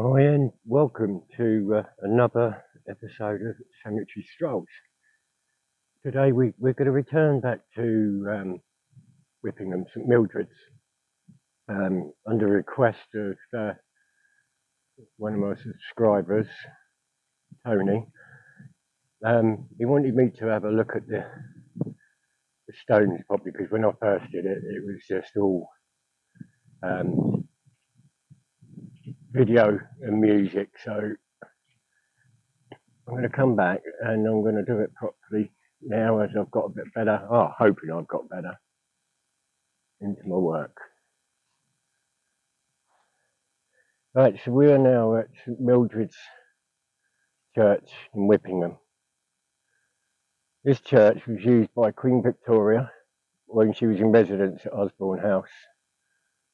Hi, and welcome to another episode of Cemetery Strolls. Today we're going to return back to Whippingham, St Mildred's, under request of one of my subscribers, Tony. He wanted me to have a look at the stones pop because when I first did it, it was just all video and music. So I'm going to come back and I'm going to do it properly now as I've got a bit better. Oh, hoping I've got better into my work. Right, so we are now at St Mildred's Church in Whippingham. This church was used by Queen Victoria when she was in residence at Osborne House.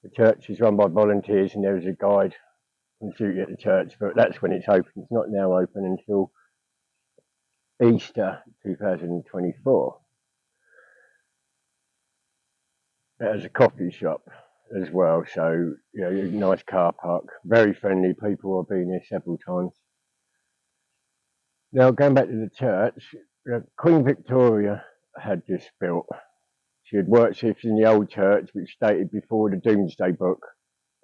The church is run by volunteers and there is a guide on duty at the church, but that's when it's open. It's not now open until Easter 2024. It has a coffee shop as well, so nice car park, very friendly people. I've been here several times. Now going back to the church, Queen Victoria had this built. She had worked shifts in the old church, which dated before the Domesday Book,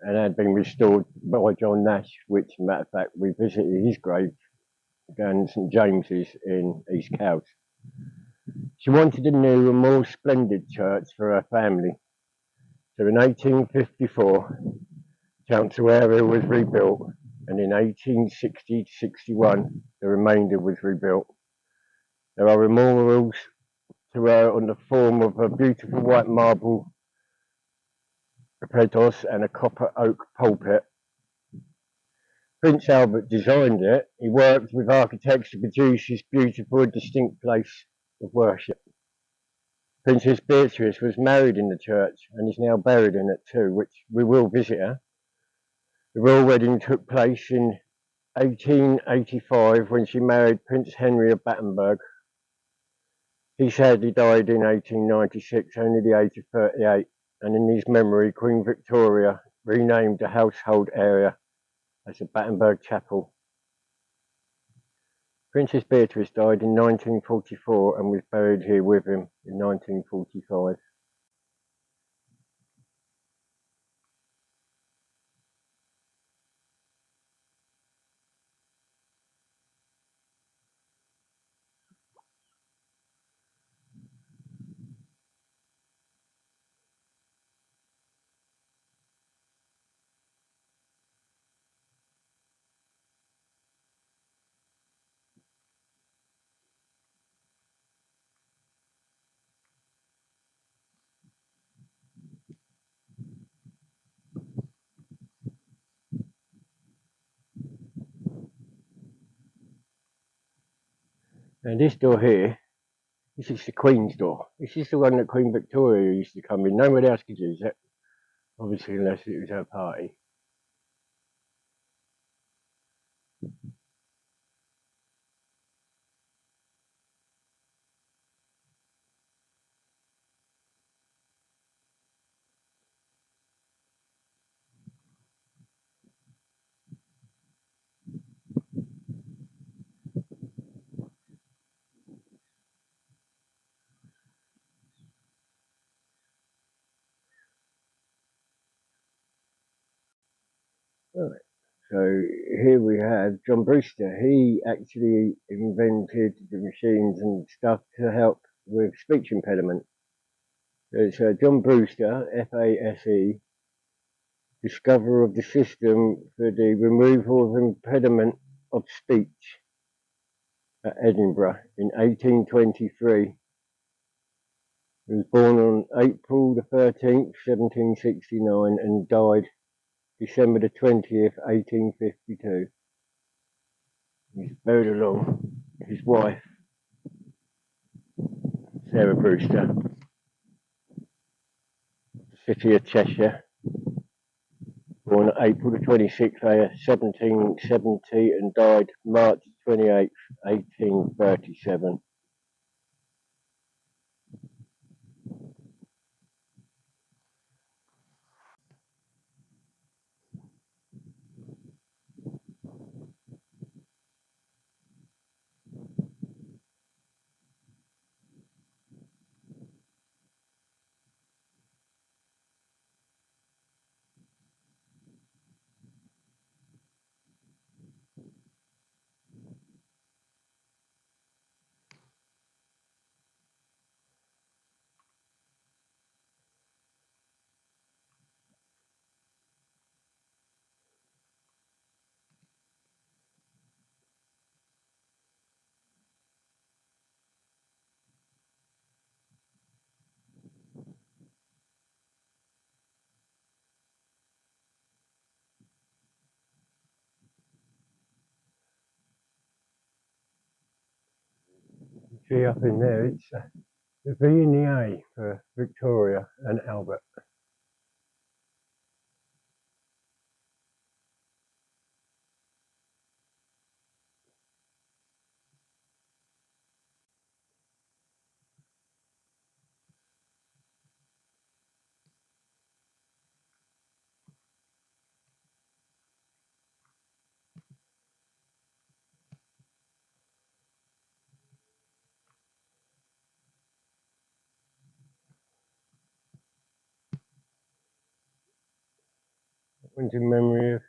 and had been restored by John Nash, which, matter of fact, we visited his grave down St James's in East Cowes. She wanted a new and more splendid church for her family. So in 1854, Council area was rebuilt, and in 1860-61, the remainder was rebuilt. There are memorials to her on the form of a beautiful white marble repetos and a copper oak pulpit. Prince Albert designed it. He worked with architects to produce this beautiful and distinct place of worship. Princess Beatrice was married in the church and is now buried in it too, which we will visit her. The royal wedding took place in 1885 when she married Prince Henry of Battenberg. He sadly died in 1896, only the age of 38, and in his memory, Queen Victoria renamed the household area as the Battenberg Chapel. Princess Beatrice died in 1944 and was buried here with him in 1945. And this door here, this is the Queen's door. This is the one that Queen Victoria used to come in. Nobody else could use it, obviously, unless it was her party. Right. So here we have John Brewster. He actually invented the machines and stuff to help with speech impediment. It's John Brewster, FASE, discoverer of the system for the removal of impediment of speech at Edinburgh in 1823. He was born on April the 13th, 1769 and died December the 20th, 1852. He's buried along his wife, Sarah Brewster, the city of Cheshire, born April the 26th, 1770 and died March 28th, 1837. See up in there, it's the V and the A for Victoria and Albert. One's in memory of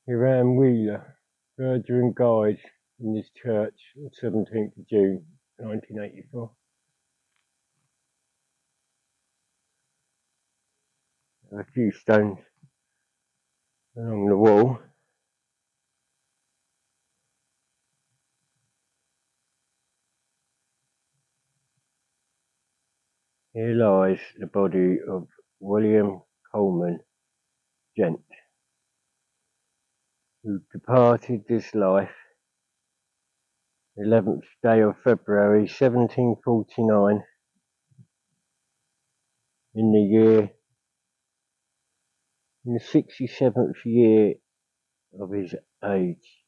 Hiram Wheeler, verger and guide in this church on 17th of June 1984. A few stones along the wall. Here lies the body of William Coleman, Gent, who departed this life 11th day of February 1749 in the 67th year of his age.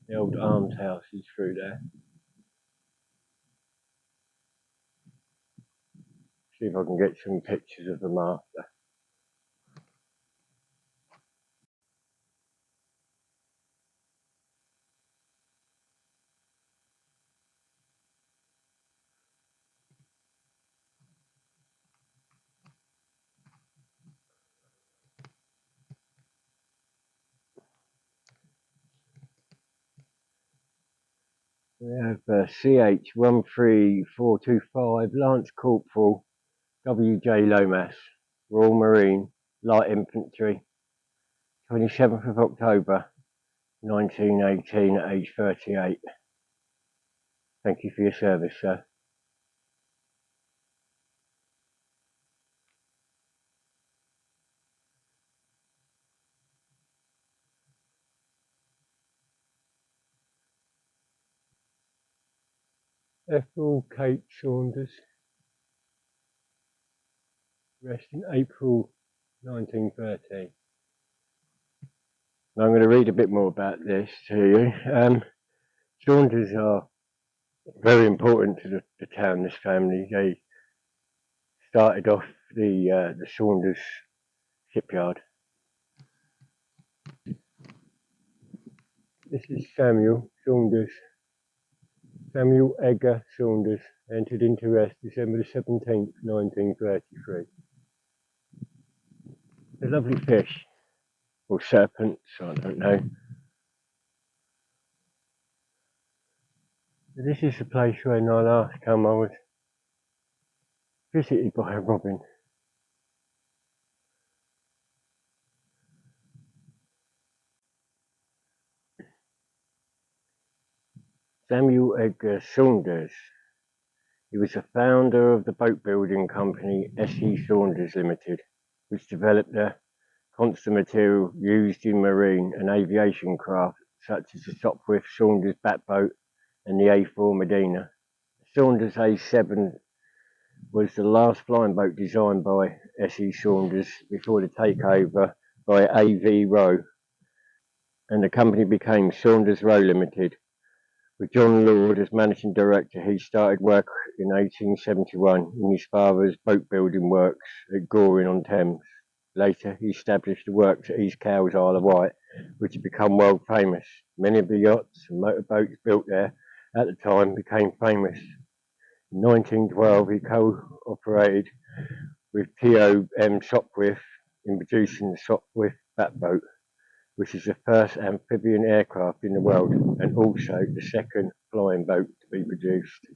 The old almshouse is through there. See if I can get some pictures of them after. We have CH 13425 Lance Corporal W.J. Lomas, Royal Marine, Light Infantry, 27th of October 1918 at age 38. Thank you for your service, sir. Ethel Kate Saunders, rest in April 1913. I'm going to read a bit more about this to you. Saunders are very important to the town, this family. They started off the Saunders shipyard. This is Samuel Saunders. Samuel Edgar Saunders entered into rest December the 17th, 1933. A lovely fish, or serpents, I don't know. This is the place when I last come. I was visited by a robin. Samuel Edgar Saunders. He was the founder of the boat building company S.E. Saunders Limited, which developed the constant material used in marine and aviation craft, such as the Sopwith Saunders Batboat and the A4 Medina. Saunders A7 was the last flying boat designed by S.E. Saunders before the takeover by A.V. Rowe, and the company became Saunders Rowe Limited. With John Lord as managing director, he started work in 1871 in his father's boat building works at Goring-on-Thames. Later, he established the works at East Cowes, Isle of Wight, which had become world famous. Many of the yachts and motorboats built there at the time became famous. In 1912, he co-operated with T.O.M. Sopwith in producing the Sopwith Batboat, which is the first amphibian aircraft in the world and also the second flying boat to be produced.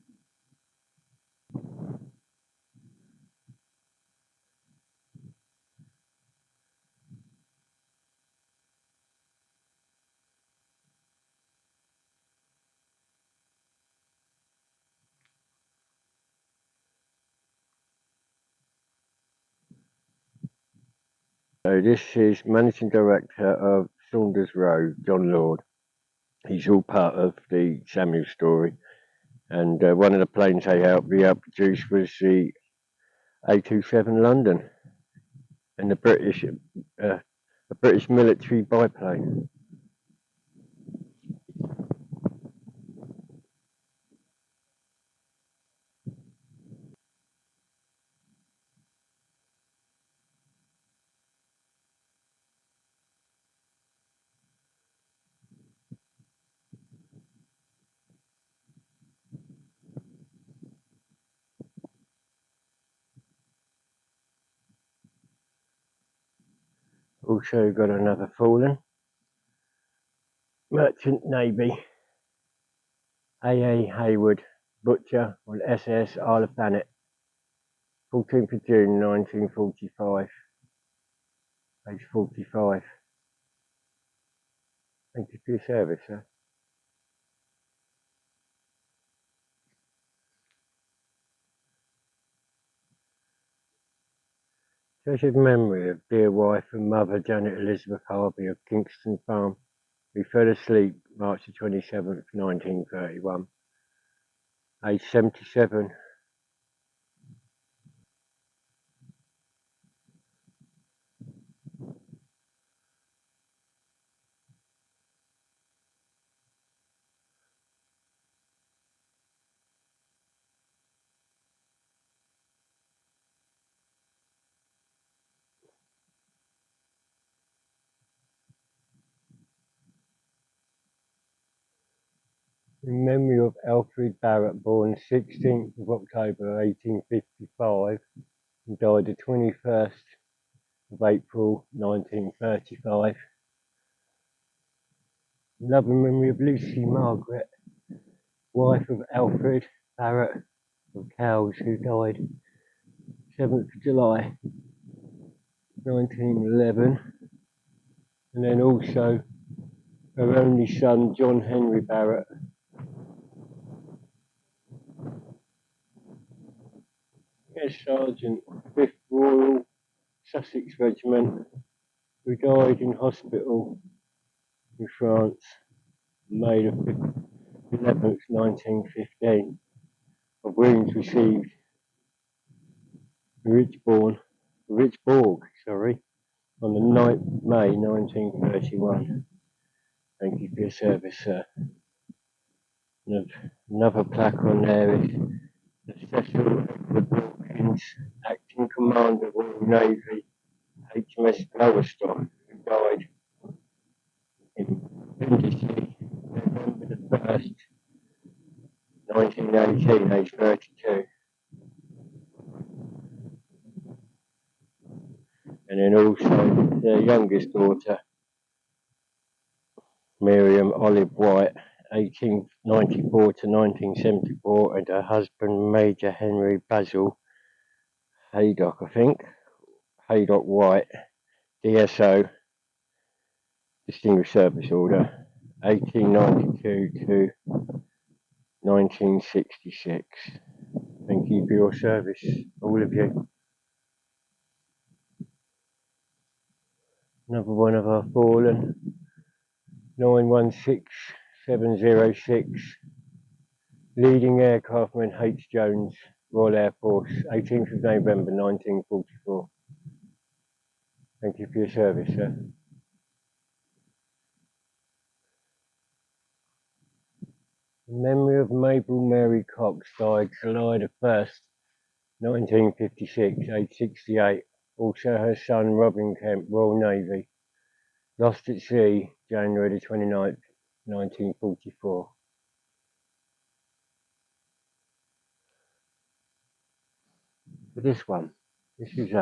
So this is Managing Director of Saunders Row, John Lord. He's all part of the Samuel story. And one of the planes they helped me out produce was the A27 London, and the British military biplane. Also got another fallen Merchant Navy, AA Hayward Butcher on SS Isle of Thanet, 14th of June 1945, age 45. Thank you for your service, sir. Treasured memory of dear wife and mother Janet Elizabeth Harvey of Kingston Farm, who fell asleep March the 27th, 1931, age 77. In memory of Alfred Barrett, born 16th of October 1855 and died the 21st of April 1935. In loving memory of Lucy Margaret, wife of Alfred Barrett of Cowes, who died 7th of July 1911. And then also her only son, John Henry Barrett, Air Sergeant, 5th Royal Sussex Regiment, who died in hospital in France, May the 11th, 1915, of wounds received in Richborg, on the 9th of May 1931. Thank you for your service, sir. And another plaque on there is the Cecil Edward Wilkins, Acting Commander, Royal Navy, HMS Lowestoft, who died in Brindisi, November the 1st, 1918, age 32. And then also their youngest daughter, Miriam Olive White, 1894 to 1974, and her husband, Major Henry Basil Haydock, Haydock White, DSO, Distinguished Service Order, 1892 to 1966. Thank you for your service, all of you. Another one of our fallen, 916706, leading aircraftman H. Jones, Royal Air Force, 18th of November 1944. Thank you for your service, sir. In memory of Mabel Mary Cox, died July the 1st, 1956, age 68. Also her son, Robin Kemp, Royal Navy, lost at sea, January the 29th, 1944. For this one, this is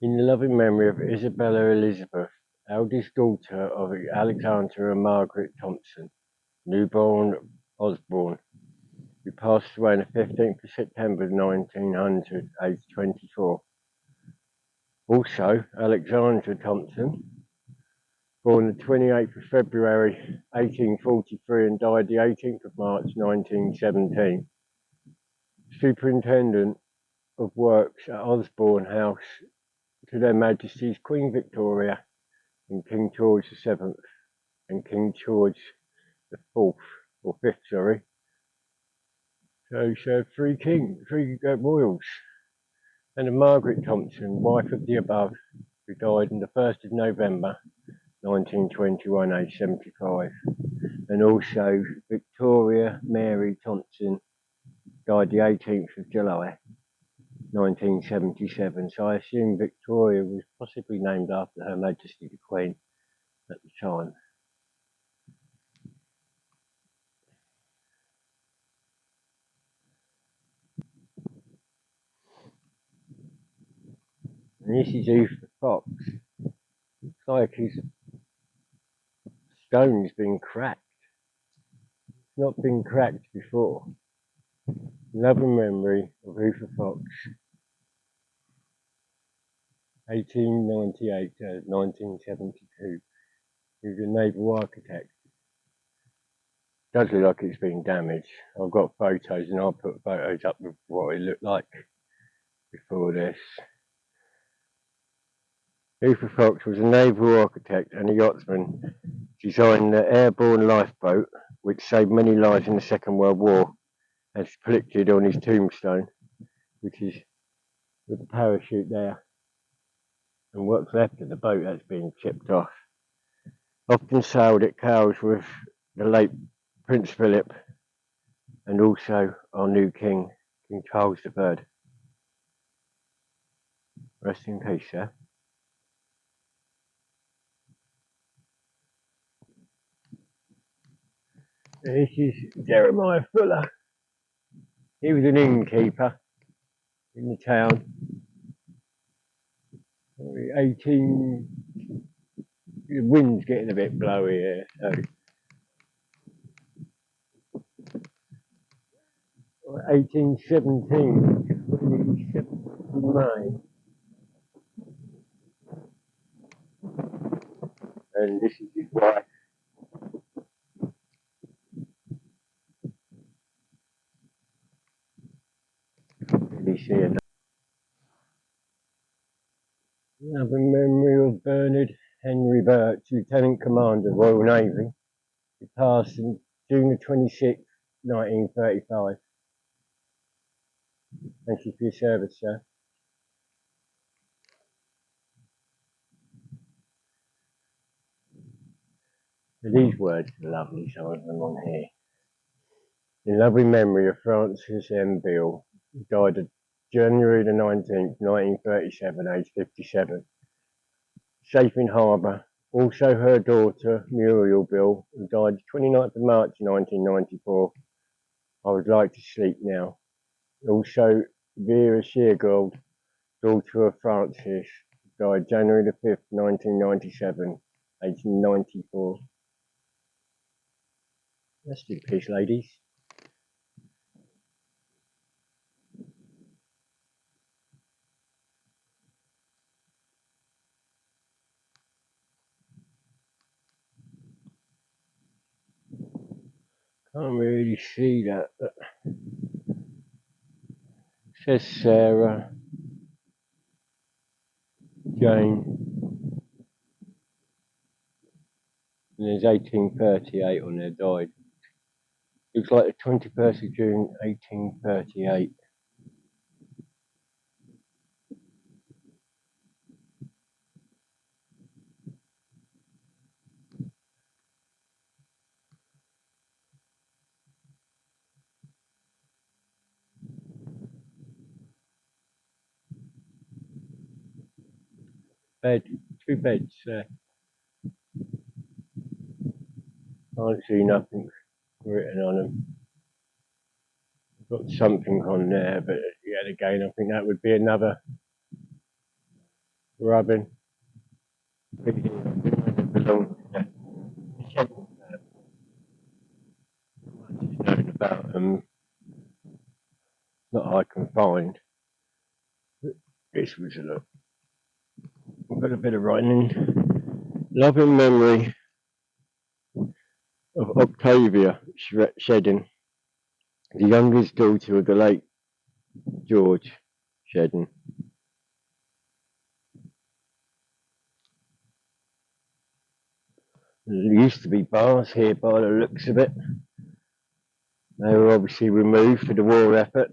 in the loving memory of Isabella Elizabeth, eldest daughter of Alexander and Margaret Thompson, newborn Osborne, who passed away on the 15th of September 1900, aged 24. Also, Alexandra Thompson, born the 28th of February 1843 and died the 18th of March 1917. Superintendent of Works at Osborne House, to Their Majesties Queen Victoria and King George VII and King George IV, or Fifth, sorry. So three royals, and Margaret Thompson, wife of the above, who died on the 1st of November 1921, aged 75, and also Victoria Mary Thompson, died the 18th of July 1977. So I assume Victoria was possibly named after Her Majesty the Queen at the time. And this is Uther Fox. Looks like his stone's been cracked. It's not been cracked before. Love and memory of Uther Fox, 1898 to 1972. He was a naval architect. Does look like it's been damaged. I've got photos and I'll put photos up of what it looked like before this. Uther Fox was a naval architect and a yachtsman. Designed the airborne lifeboat, which saved many lives in the Second World War, as depicted on his tombstone, which is with the parachute there, and what's left of the boat that's been chipped off. Often sailed at Cowes with the late Prince Philip and also our new King, King Charles III. Rest in peace, sir. This is Jeremiah Fuller. He was an innkeeper in the town. 18. The wind's getting a bit blowy here, so 1817, 27th of May. And this is his wife. You see another memory of Bernard Henry Birch, Lieutenant Commander, Royal Navy. He passed on June the 26th, 1935. Thank you for your service, sir. So these words are lovely, some of them on here. In loving memory of Francis M. Beale, who died on January the 19th, 1937, aged 57. Safe in harbour. Also her daughter, Muriel Beale, who died 29th of March 1994. I would like to sleep now. Also Vera Sheargold, daughter of Francis, died January the 5th, 1997, aged 94. Rest in peace, ladies. Can't really see that, but it says Sarah Jane, and there's 1838 on there, died. Looks like the 21st of June, 1838. Bed, two beds there. Can't see nothing written on them. Got something on there, but yet again, I think that would be another rubbing. It belongs to the Shepherd family. Much is known about them that I can find. But this was a look. I've got a bit of writing in. Love and memory of Octavia Shedden, the youngest daughter of the late George Shedden. There used to be bars here by the looks of it. They were obviously removed for the war effort.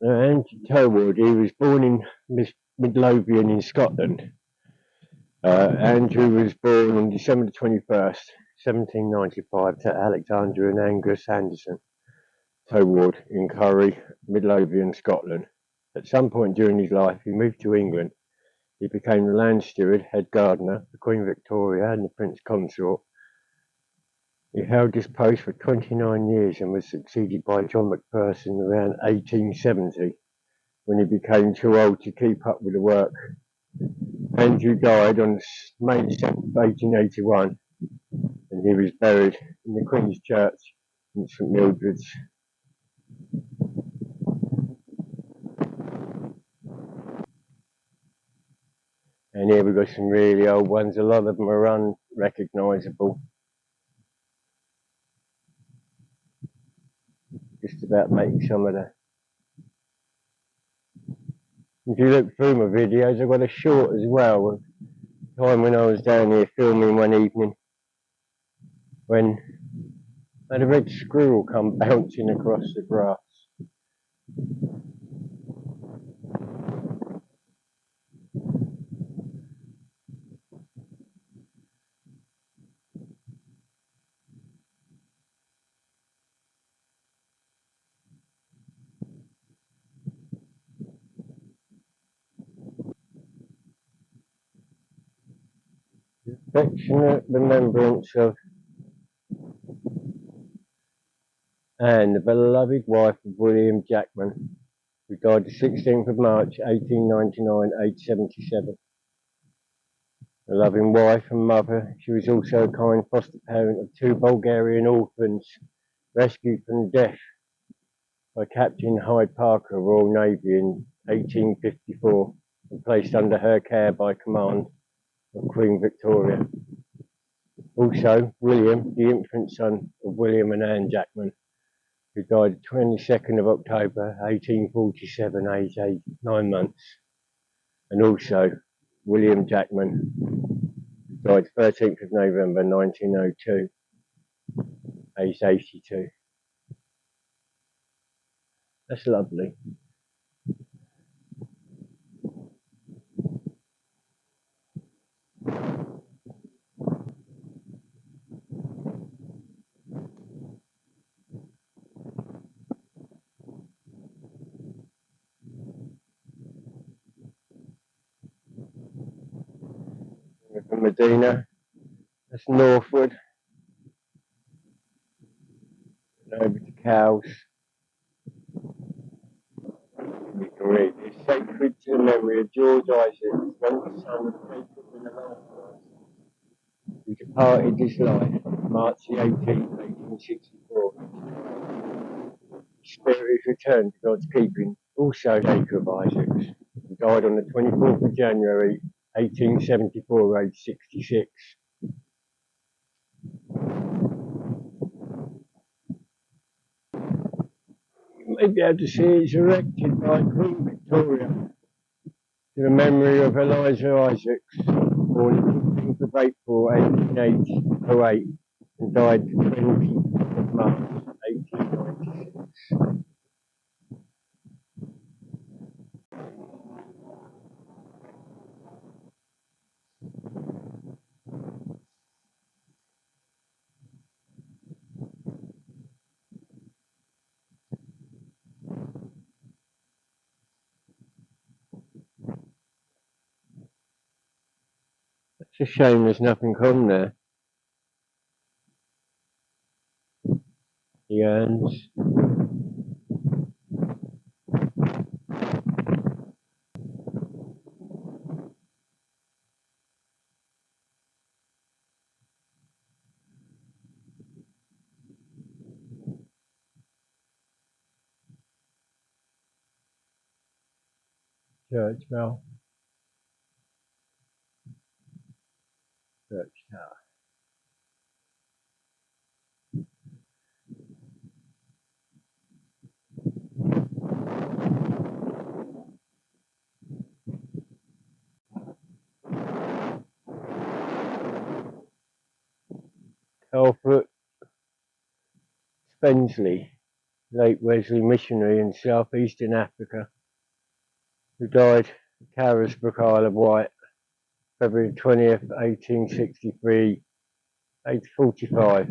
Andrew Towood, he was born in Midlothian in Scotland. Andrew was born on December 21st, 1795 to Alexander and Angus Anderson Towood in Curry, Midlothian, Scotland. At some point during his life, he moved to England. He became the land steward, head gardener for Queen Victoria and the Prince Consort. He held this post for 29 years and was succeeded by John Macpherson around 1870, when he became too old to keep up with the work. Andrew died on May 7th, 1881, and he was buried in the Queen's Church in St Mildred's. And here we've got some really old ones. A lot of them are unrecognisable. Just about making some of the... If you look through my videos, I've got a short as well of time when I was down here filming one evening, when I had a red squirrel come bouncing across the grass. Affectionate remembrance of Anne, the beloved wife of William Jackman, who died the 16th of March 1899, aged 77. A loving wife and mother, she was also a kind foster parent of two Bulgarian orphans rescued from death by Captain Hyde Parker, Royal Navy, in 1854 and placed under her care by command of Queen Victoria. Also, William, the infant son of William and Anne Jackman, who died 22nd of October 1847, aged 9 months, and also William Jackman, who died 13th of November 1902, aged 82. That's lovely. From Medina, that's northward, and over to Cowes. You can read this: sacred to the memory of George Isaac, youngest son of Jacob and Eliza, who departed this life on March the 18th, 1864. His spirit is returned to God's keeping. Also, Jacob Isaacs, who died on the 24th of January, 1874, aged 66. You may be able to see it's erected by Queen Victoria to the memory of Eliza Isaacs, born the 15th of April 1808 and died the 20th of March 1896. It's a shame there's nothing on there. The urns. Church bell. Church tower. Alfred Spensley, late Wesley missionary in southeastern Africa, who died in Carisbrooke, Isle of Wight, February 20th, 1863, aged 45.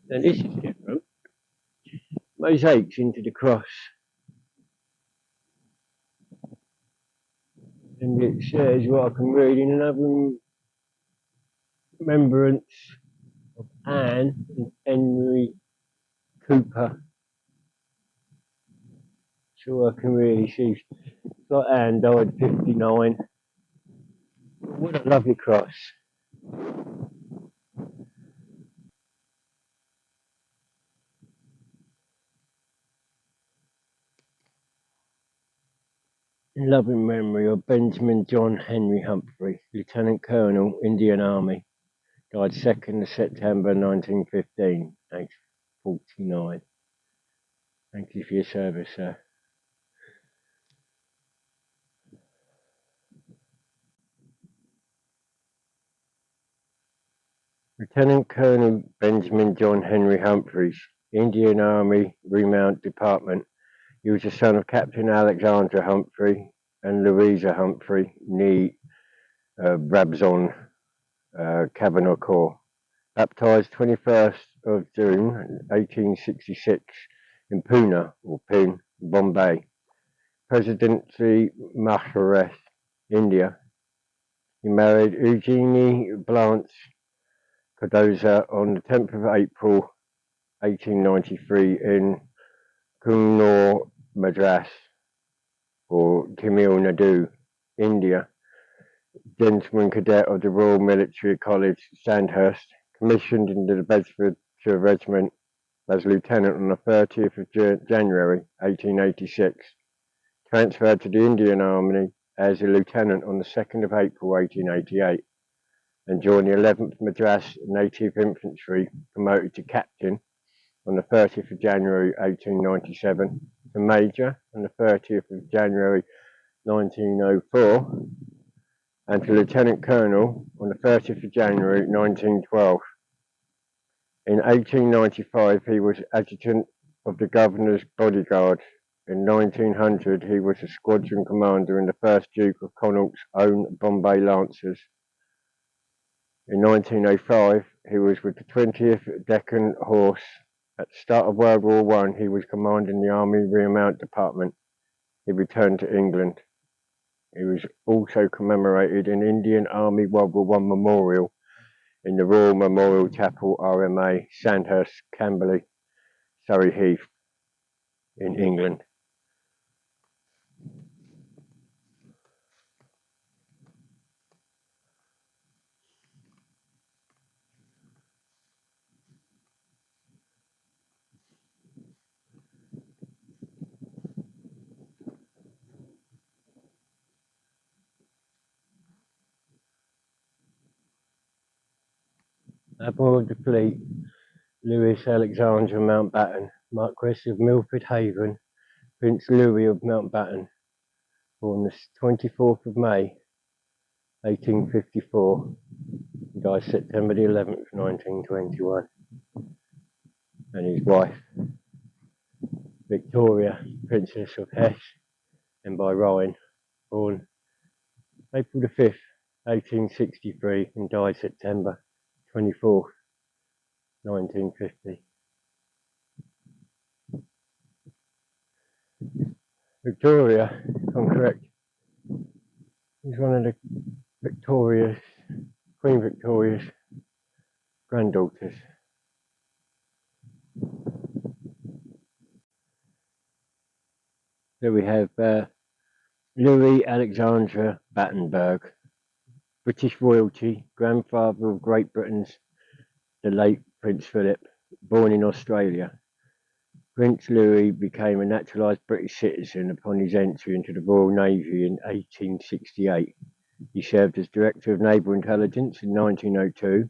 Now this is different. Mosaics into the cross. And it says what I can read in another remembrance of Anne and Henry Cooper. So I can really see. Like Anne died 59. What a lovely cross. In loving memory of Benjamin John Henry Humphrey, Lieutenant Colonel, Indian Army, died 2nd of September 1915, aged 49. Thank you for your service, sir. Lieutenant Colonel Benjamin John Henry Humphreys, Indian Army Remount Department. He was the son of Captain Alexander Humphrey and Louisa Humphrey, nee Rabson, Cavanagh Corps. Baptised 21st of June 1866 in Pune, or Pune, Bombay. Presidency Maharashtra, India. He married Eugenie Blanche Cardoza on the 10th of April 1893 in Coonoor, Madras, or Tamil Nadu, India. Gentleman cadet of the Royal Military College, Sandhurst, commissioned into the Bedfordshire Regiment as lieutenant on the 30th of January 1886. Transferred to the Indian Army as a lieutenant on the 2nd of April 1888, and joined the 11th Madras Native Infantry, promoted to captain on the 30th of January 1897, to major on the 30th of January 1904, and to lieutenant colonel on the 30th of January 1912. In 1895, he was adjutant of the governor's bodyguard. In 1900, he was a squadron commander in the 1st Duke of Connaught's own Bombay Lancers. In 1905, he was with the 20th Deccan Horse. At the start of World War I, he was commanding the Army Remount Department. He returned to England. He was also commemorated in Indian Army World War I Memorial in the Royal Memorial Chapel, RMA, Sandhurst, Camberley, Surrey Heath, in England. Admiral of the Fleet, Louis Alexander Mountbatten, Marquess of Milford Haven, Prince Louis of Mountbatten, born the 24th of May, 1854, died September the 11th, 1921, and his wife, Victoria, Princess of Hesse and Bahrain, born April the 5th, 1863, and died September 24th, 1950. Victoria, if I'm correct, is one of the Queen Victoria's granddaughters. So we have Louis Alexandra Battenberg, British royalty, grandfather of Great Britain's the late Prince Philip, born in Australia. Prince Louis became a naturalised British citizen upon his entry into the Royal Navy in 1868. He served as Director of Naval Intelligence in 1902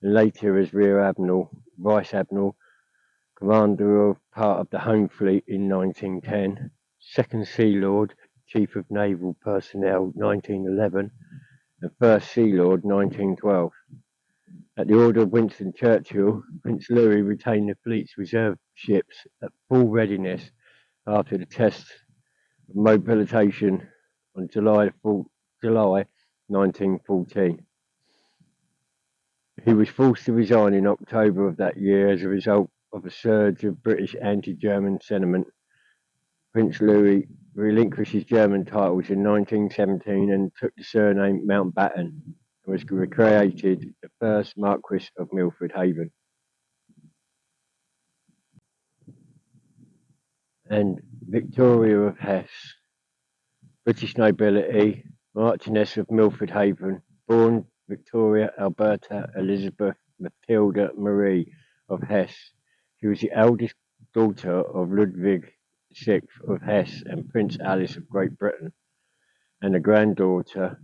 and later as Rear Admiral, Vice Admiral, Commander of part of the Home Fleet in 1910, Second Sea Lord, Chief of Naval Personnel 1911, and First Sea Lord 1912. At the order of Winston Churchill, Prince Louis retained the fleet's reserve ships at full readiness after the test of mobilisation on July 1914. He was forced to resign in October of that year as a result of a surge of British anti-German sentiment. Prince Louis relinquished his German titles in 1917 and took the surname Mountbatten and was recreated the first Marquis of Milford Haven. And Victoria of Hesse, British nobility, Marchioness of Milford Haven, born Victoria Alberta Elizabeth Matilda Marie of Hesse. She was the eldest daughter of Ludwig VI of Hesse and Prince Alice of Great Britain, and the granddaughter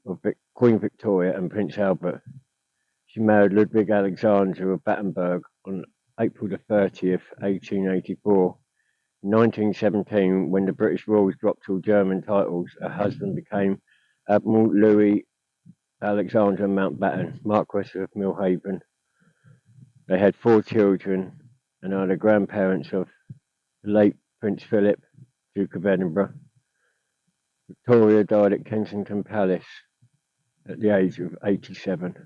of Queen Victoria and Prince Albert. She married Ludwig Alexander of Battenberg on April the 30th, 1884. In 1917, when the British Royals dropped all German titles, her husband became Admiral Louis Alexander Mountbatten, Marquess of Milhaven. They had 4 children and are the grandparents of the late Prince Philip, Duke of Edinburgh. Victoria died at Kensington Palace at the age of 87.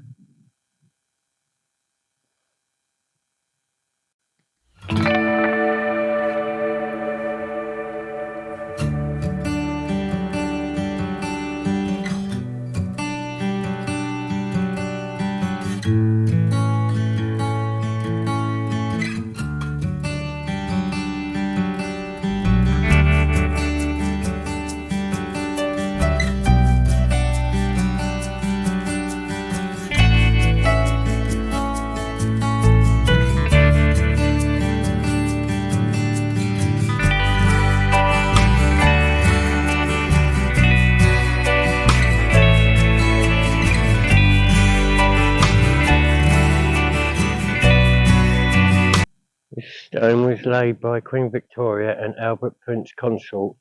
This stone was laid by Queen Victoria and Albert Prince Consort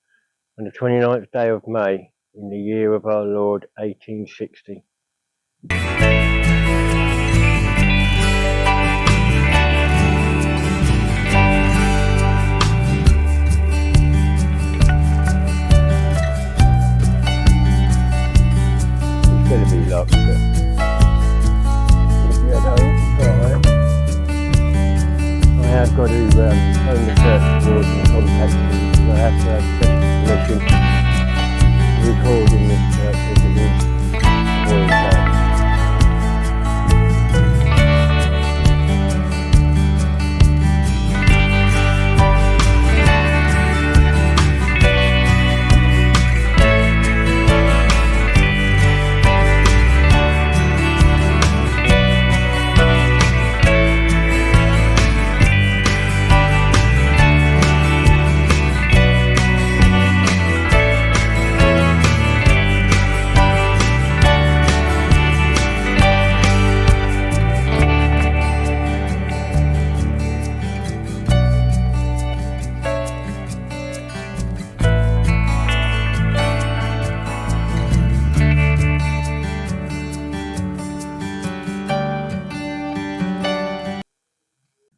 on the 29th day of May in the year of our Lord 1860. It's going to be locked, but I have got to phone the church board and contact them because I have to have special permission to record in this church as it is a royal church.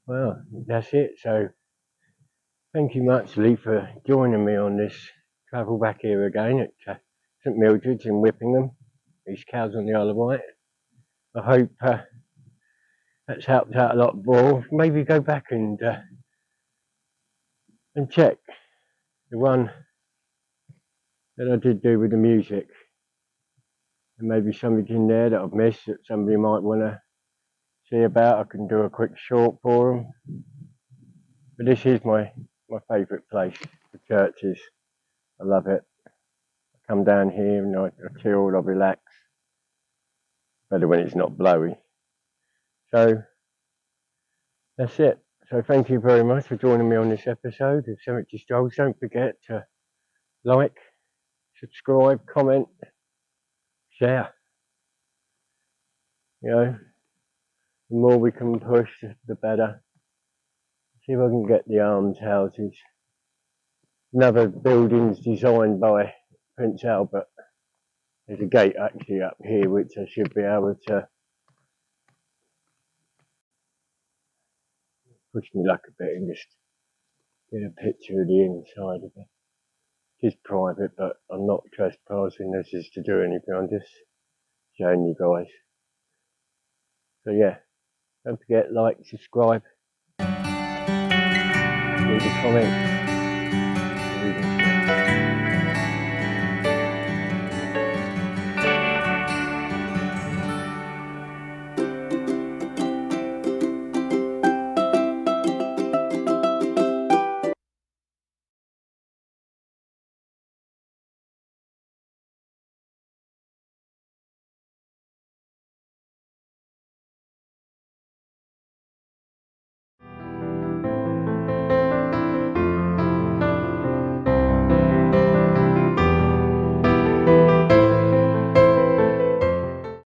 Well, that's it. So thank you much, Lee, for joining me on this travel back here again at St Mildred's in Whippingham, East Cows on the Isle of Wight. I hope that's helped out a lot more. Maybe go back and check the one that I did do with the music. And maybe something in there that I've missed that somebody might want to see about. I can do a quick short for them. But this is my favourite place for churches. I love it. I come down here and I chill, I relax. Better when it's not blowy. So that's it. So thank you very much for joining me on this episode of Cemetery Strolls. Don't forget to like, subscribe, comment, share. You know, the more we can push, the better. See if I can get the arms houses. Another building's designed by Prince Albert. There's a gate actually up here which I should be able to push my luck a bit and just get a picture of the inside of it. It's private, but I'm not trespassing. This is to do anything. I'm just showing you guys. So yeah, don't forget, like, subscribe, leave a comment.